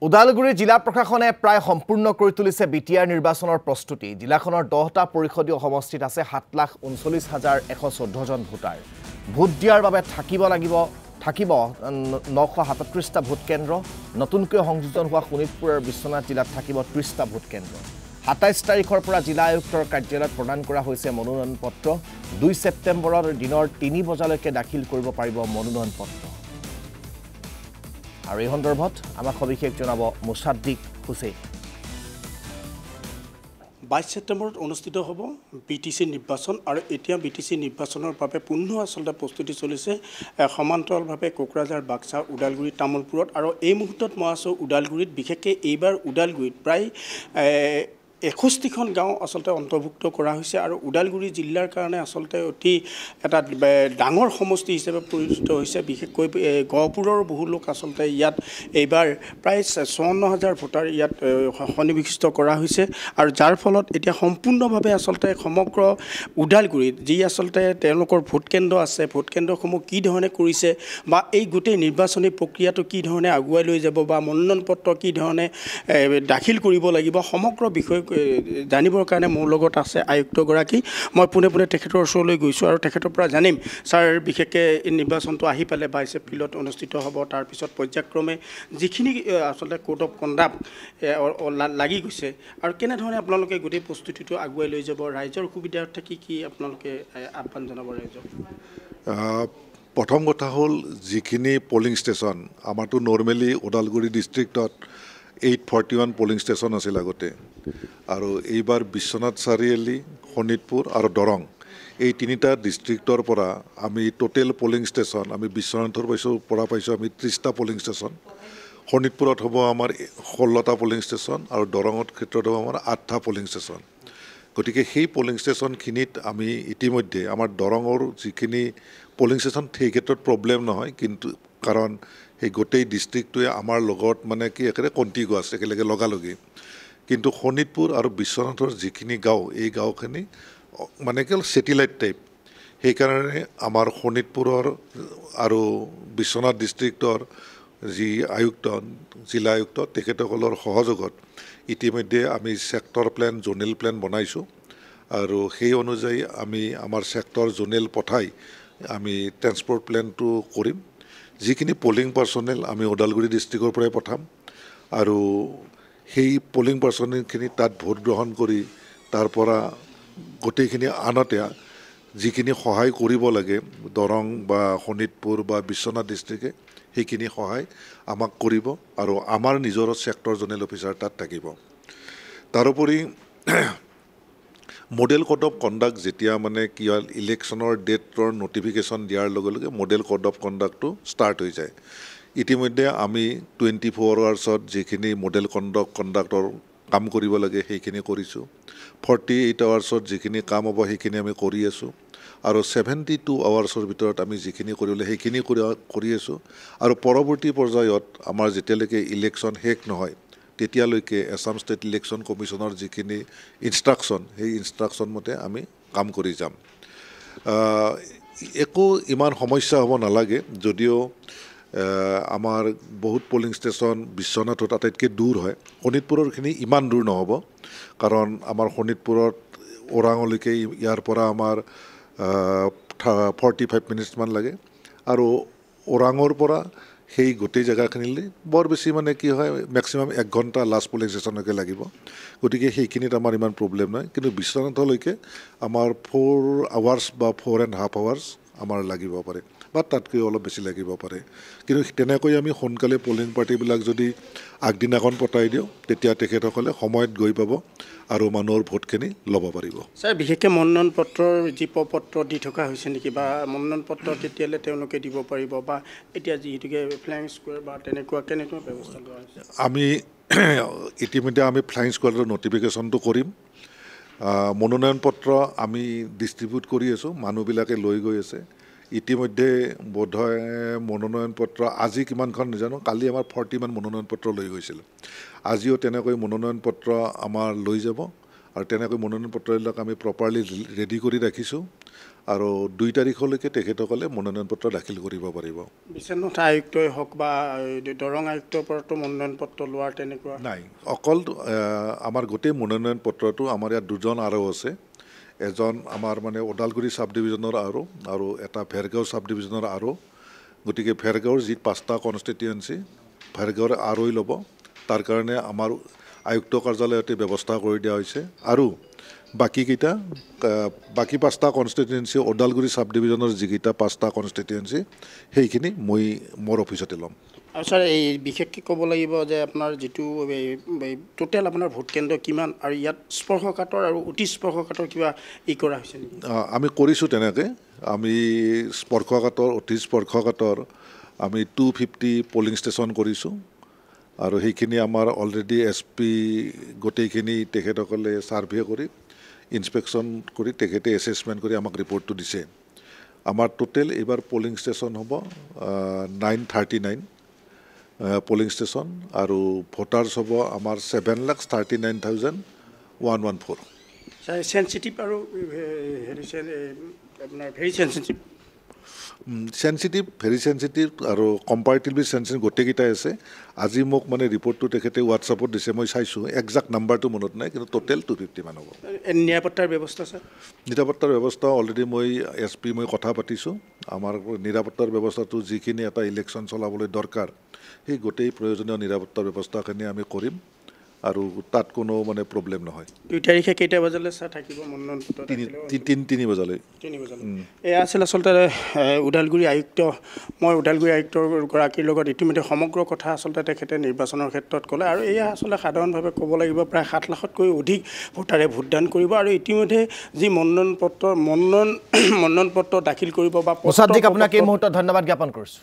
ওদালগুৰি জিলা প্ৰশাসনে প্ৰায় সম্পূৰ্ণ কৰি তুলিছে বিটিআৰ নিৰ্বাচনৰ প্ৰস্তুতি। জিলাখনৰ 10টা পৰিষদীয় সমষ্টিত আছে 7,39,114 জন ভোটাৰ। ভোট দিয়াৰ বাবে থাকিব 937টা ভোট কেন্দ্ৰ। নতুনকৈ সংযোজন হোৱা শোণিতপুৰ আৰু বিশ্বনাথ জিলাত থাকিব 30টা ভোট কেন্দ্ৰ। 27 তাৰিখৰ পৰা জিলা আয়ুক্তৰ কাৰ্যালয়ত প্ৰদান কৰা হৈছে মনোনয়ন পত্ৰ। 2 ছেপ্টেম্বৰৰ দিনৰ 3 বজালৈকে দাখিল কৰিব পাৰিব মনোনয়ন পত্ৰ। আৰু এই সন্দৰ্ভত আমাক সবিশেষ জনাব মুছাদ্দিক হুছেইন। 22 ছেপ্টেম্বৰত অনুষ্ঠিত হ'ব বিটিচি নিৰ্বাচন আৰু এতিয়া বিটিচি নিৰ্বাচনৰ বাবে পূৰ্ণ আচলতে প্ৰস্তুতি চলিছে সমান্তৰালভাৱে কোকৰাঝাৰ, বাক্সা, ওদালগুৰি, তামুলপুৰত। আৰু এই মুহূৰ্তত মই আছোঁ ওদালগুৰিত। বিশেষকৈ এইবাৰ ওদালগুৰিত প্ৰায় 61খন গাঁও আচলতে অন্তৰ্ভুক্ত কৰা হৈছে আৰু ওদালগুৰি জিলাৰ কাৰণে আচলতে অতি এটা ডাঙৰ সমষ্টি হিচাপে পৰিচিত হৈছে। বিশেষকৈ গহপুৰৰ বহু লোক আচলতে ইয়াত এইবাৰ প্ৰায় 54,000 ভোটাৰ ইয়াত সন্নিৱিষ্ট কৰা হৈছে আৰু যাৰ ফলত এতিয়া সম্পূৰ্ণভাৱে আচলতে সমগ্ৰ ওদালগুৰিত যি আচলতে তেওঁলোকৰ ভোট কেন্দ্ৰ আছে, ভোট কেন্দ্ৰসমূহ কি ধৰণে কৰিছে বা এই গোটেই নিৰ্বাচনী প্ৰক্ৰিয়াটো কি ধৰণে আগুৱাই লৈ যাব বা মনোনয়ন পত্ৰ কি ধৰণে দাখিল কৰিব লাগিব সমগ্ৰ বিষয় জানিবৰ কাৰণে মোৰ লগত আছে আয়ুক্তগৰাকী। মই পোনে পোনে তেখেতৰ ওচৰলৈ গৈছোঁ আৰু তেখেতৰ পৰা জানিম ছাৰ বিশেষকৈ এই নিৰ্বাচনটো আহি পালে 22 এপ্ৰিলত অনুষ্ঠিত হ'ব। তাৰপিছত পৰ্যায়ক্ৰমে যিখিনি আচলতে কোড অফ কণ্ডাক্ট লাগি গৈছে আৰু কেনেধৰণে আপোনালোকে গোটেই প্ৰস্তুতিটো আগুৱাই লৈ যাব, ৰাইজৰ সুবিধাৰ্থে কি আপোনালোকে আহ্বান জনাব ৰাইজক? প্ৰথম কথা হ'ল যিখিনি পলিং ষ্টেচন আমাৰতো নৰ্মেলি ওদালগুৰি ডিষ্ট্ৰিক্টত 841 পলিং ষ্টেচন আছিল আগতে আৰু এইবাৰ বিশ্বনাথ চাৰিআলি, শোণিতপুৰ আৰু দৰং এই তিনিটা ডিষ্ট্ৰিক্টৰ পৰা আমি টোটেল পলিং ষ্টেচন আমি বিশ্বনাথৰ পৰা পাইছোঁ আমি 30টা পলিং ষ্টেচন। শোণিতপুৰত হ'ব আমাৰ 16টা পলিং ষ্টেচন আৰু দৰঙৰ ক্ষেত্ৰত হ'ব আমাৰ 8টা পলিং ষ্টেচন। গতিকে সেই পলিং ষ্টেচনখিনিত আমি ইতিমধ্যে আমাৰ দৰঙৰ যিখিনি পলিং ষ্টেচন সেই ক্ষেত্ৰত প্ৰব্লেম নহয়, কিন্তু কাৰণ সেই গোটেই ডিষ্ট্ৰিক্টটোৱে আমাৰ লগত মানে কি একেবাৰে কণ্টিগুৱাছ একেলগে লগালগি। কিন্তু শোণিতপুৰ আৰু বিশ্বনাথৰ যিখিনি গাঁও এই গাঁওখিনি মানে কেৱল ছেটেলাইট টাইপ। সেইকাৰণে আমাৰ শোণিতপুৰৰ আৰু বিশ্বনাথ ডিষ্ট্ৰিক্টৰ যি আয়ুক্ত, জিলা আয়ুক্ত তেখেতসকলৰ সহযোগত ইতিমধ্যে আমি ছেক্টৰ প্লেন, জোনেল প্লেন বনাইছোঁ আৰু সেই অনুযায়ী আমি আমাৰ ছেক্টৰ জোনেল পঠাই আমি ট্ৰেন্সপৰ্ট প্লেনটো কৰিম। যিখিনি পলিং পাৰ্চনেল আমি ওদালগুৰি ডিষ্ট্ৰিক্টৰ পৰাই পঠাম আৰু সেই পলিং পাৰ্চনেলখিনি তাত ভোট গ্ৰহণ কৰি তাৰ পৰা গোটেইখিনি আনতে যিখিনি সহায় কৰিব লাগে দৰং বা শোণিতপুৰ বা বিশ্বনাথ ডিষ্ট্ৰিক্টে সেইখিনি সহায় আমাক কৰিব আৰু আমাৰ নিজৰ ছেক্টৰ জোনেল অফিচাৰ তাত থাকিব। তাৰোপৰি মডেল কোড অফ কণ্ডাক্ট যেতিয়া মানে কি হ'ল ইলেকশ্যনৰ ডেটৰ নটিফিকেশ্যন দিয়াৰ লগে লগে মডেল কোড অফ কণ্ডাক্টটো ষ্টাৰ্ট হৈ যায়। ইতিমধ্যে আমি 24 আৱাৰ্ছত যিখিনি মডেল কণ্ডাক্টৰ কাম কৰিব লাগে সেইখিনি কৰিছোঁ। 48 আৱাৰ্ছত যিখিনি কাম হ'ব সেইখিনি আমি কৰি আছোঁ আৰু 72 আৱাৰ্ছৰ ভিতৰত আমি যিখিনি কৰিব লাগে সেইখিনি কৰি আছোঁ আৰু পৰৱৰ্তী পৰ্যায়ত আমাৰ যেতিয়ালৈকে ইলেকশ্যন শেষ নহয় তেতিয়ালৈকে আছাম ষ্টেট ইলেকশ্যন কমিশ্যনৰ যিখিনি ইনষ্ট্ৰাকশ্যন সেই ইনষ্ট্ৰাকশ্যন মতে আমি কাম কৰি যাম। একো ইমান সমস্যা হ'ব নালাগে, যদিও আমাৰ বহুত পলিং ষ্টেচন বিশ্বনাথত আটাইতকৈ দূৰ হয়। শোণিতপুৰৰখিনি ইমান দূৰ নহ'ব কাৰণ আমাৰ শোণিতপুৰত ওৰাঙলৈকে ইয়াৰ পৰা আমাৰ 45 মিনিটছমান লাগে আৰু ওৰাঙৰ পৰা সেই গোটেই জেগাখিনিলৈ বৰ বেছি মানে কি হয় মেক্সিমাম 1 ঘণ্টা লাষ্ট পলিং ষ্টেচনলৈকে লাগিব। গতিকে সেইখিনিত আমাৰ ইমান প্ৰব্লেম নাই, কিন্তু বিশ্বনাথলৈকে আমাৰ 4 আৱাৰ্ছ বা 4.5 আৱাৰ্ছ আমাৰ লাগিব পাৰে বা তাতকৈ অলপ বেছি লাগিব পাৰে। কিন্তু তেনেকৈ আমি সোনকালে পলিং পাৰ্টিবিলাক যদি আগদিনাখন পঠাই দিওঁ তেতিয়া তেখেতসকলে সময়ত গৈ পাব আৰু মানুহৰ ভোটখিনি ল'ব পাৰিব। ছাৰ বিশেষকৈ মনোনয়ন পত্ৰৰ যি পত্ৰ দি থকা হৈছে নেকি বা মনোনয়ন পত্ৰ তেতিয়ালৈ তেওঁলোকে দিব পাৰিব বা এতিয়া যিহেতুকে ফ্লাইং স্কোৱাৰ বা কেনেকুৱা ব্যৱস্থা লোৱা হৈছে? আমি ইতিমধ্যে আমি ফ্লাইং স্কোৱাডৰ নটিফিকেশ্যনটো কৰিম। মনোনয়ন পত্ৰ আমি ডিষ্ট্ৰিবিউট কৰি আছোঁ, মানুহবিলাকে লৈ গৈ আছে। ইতিমধ্যে বোধহয় মনোনয়ন পত্ৰ আজি কিমানখন নাজানো, কালি আমাৰ 40মান মনোনয়ন পত্ৰ লৈ গৈছিল। আজিও তেনেকৈ মনোনয়ন পত্ৰ আমাৰ লৈ যাব আৰু তেনেকৈ মনোনয়ন পত্ৰবিলাক আমি প্ৰপাৰলি ৰেডি কৰি ৰাখিছোঁ আৰু 2 তাৰিখলৈকে তেখেতসকলে মনোনয়ন পত্ৰ দাখিল কৰিব পাৰিব। বিশ্বনাথ আয়ুক্তই হওক বা দৰং আয়ুক্তৰ পৰাতো মনোনয়ন পত্ৰ লোৱাৰ তেনেকুৱা নাই, অকল আমাৰ গোটেই মনোনয়ন পত্ৰটো আমাৰ ইয়াত 2জন আৰু আছে। এজন আমাৰ মানে ওদালগুৰি চাব ডিভিজনৰ আৰু এটা ভেৰগাঁও চাব ডিভিজনৰ আৰু। গতিকে ভেৰগাঁৱৰ যি 5টা কনষ্টিটুৱেঞ্চি ভেৰগাঁৱৰ আৰৈ ল'ব, তাৰ কাৰণে আমাৰ আয়ুক্ত কাৰ্যালয়তে ব্যৱস্থা কৰি দিয়া হৈছে। আৰু বাকী 5টা কনষ্টিটুৱেঞ্চি ওদালগুৰি চাব ডিভিজনৰ যিকেইটা 5টা কনষ্টিটুৱেঞ্চি সেইখিনি মই মোৰ অফিচতে ল'ম। আৰু ছাৰ এই বিশেষকৈ ক'ব লাগিব যে আপোনাৰ যিটো টোটেল আপোনাৰ ভোট কেন্দ্ৰ কিমান আৰু ইয়াত স্পৰ্শকাতৰ আৰু অতি স্পৰ্শকাতৰ কিবা কৰা হৈছে নেকি? আমি কৰিছোঁ তেনেকৈ। আমি স্পৰ্শকাতৰ অতি স্পৰ্শকাতৰ আমি 250 পলিং ষ্টেচন কৰিছোঁ আৰু সেইখিনি আমাৰ অলৰেডি SP গোটেইখিনি তেখেতসকলে ছাৰ্ভে কৰি ইনস্পেকশ্যন কৰি তেখেতে এছেছমেণ্ট কৰি আমাক ৰিপৰ্টটো দিছে। আমাৰ টোটেল এইবাৰ পলিং ষ্টেচন হ'ব 939 পলিং ষ্টেচন আৰু ভোটাৰ্ছ হ'ব আমাৰ 7,39,114। চেঞ্চিটিভ আৰু আপোনাৰ ভেৰি চেঞ্চিটিভ ভেৰি চেঞ্চিটিভ আৰু কম্পাৰেটিভলি চেঞ্চিটিভ গোটেইকেইটাই আছে। আজি মোক মানে ৰিপৰ্টটো তেখেতে হোৱাটছআপত দিছে, মই চাইছোঁ, একজাক্ট নাম্বাৰটো মনত নাই, কিন্তু টোটেল 250 মান হ'ব। নিৰাপত্তাৰ ব্যৱস্থা ছাৰ? নিৰাপত্তাৰ ব্যৱস্থা অলৰেডি মই SP মই কথা পাতিছোঁ। আমাৰ নিৰাপত্তাৰ ব্যৱস্থাটো যিখিনি এটা ইলেকশ্যন চলাবলৈ দৰকাৰ সেই গোটেই প্ৰয়োজনীয় নিৰাপত্তাৰ ব্যৱস্থাখিনি আমি কৰিম আৰু তাত কোনো মানে প্ৰব্লেম নহয়। 2 তাৰিখে কেইটা বজালৈ ছাৰ থাকিব মনোনয়ন পত্ৰ? 3 বজালৈ। এয়া আছিল আচলতে ওদালগুৰি আয়ুক্ত। মই ওদালগুৰি আয়ুক্তগৰাকীৰ লগত ইতিমধ্যে সমগ্ৰ কথা আচলতে তেখেতে নিৰ্বাচনৰ ক্ষেত্ৰত ক'লে আৰু এয়া আচলতে সাধাৰণভাৱে ক'ব লাগিব প্ৰায় 7 লাখতকৈ অধিক ভোটাৰে ভোটদান কৰিব আৰু ইতিমধ্যে যি মনোনয়ন পত্ৰ দাখিল কৰিব বা আপোনাক এই মুহূৰ্তত ধন্যবাদ জ্ঞাপন কৰিছোঁ।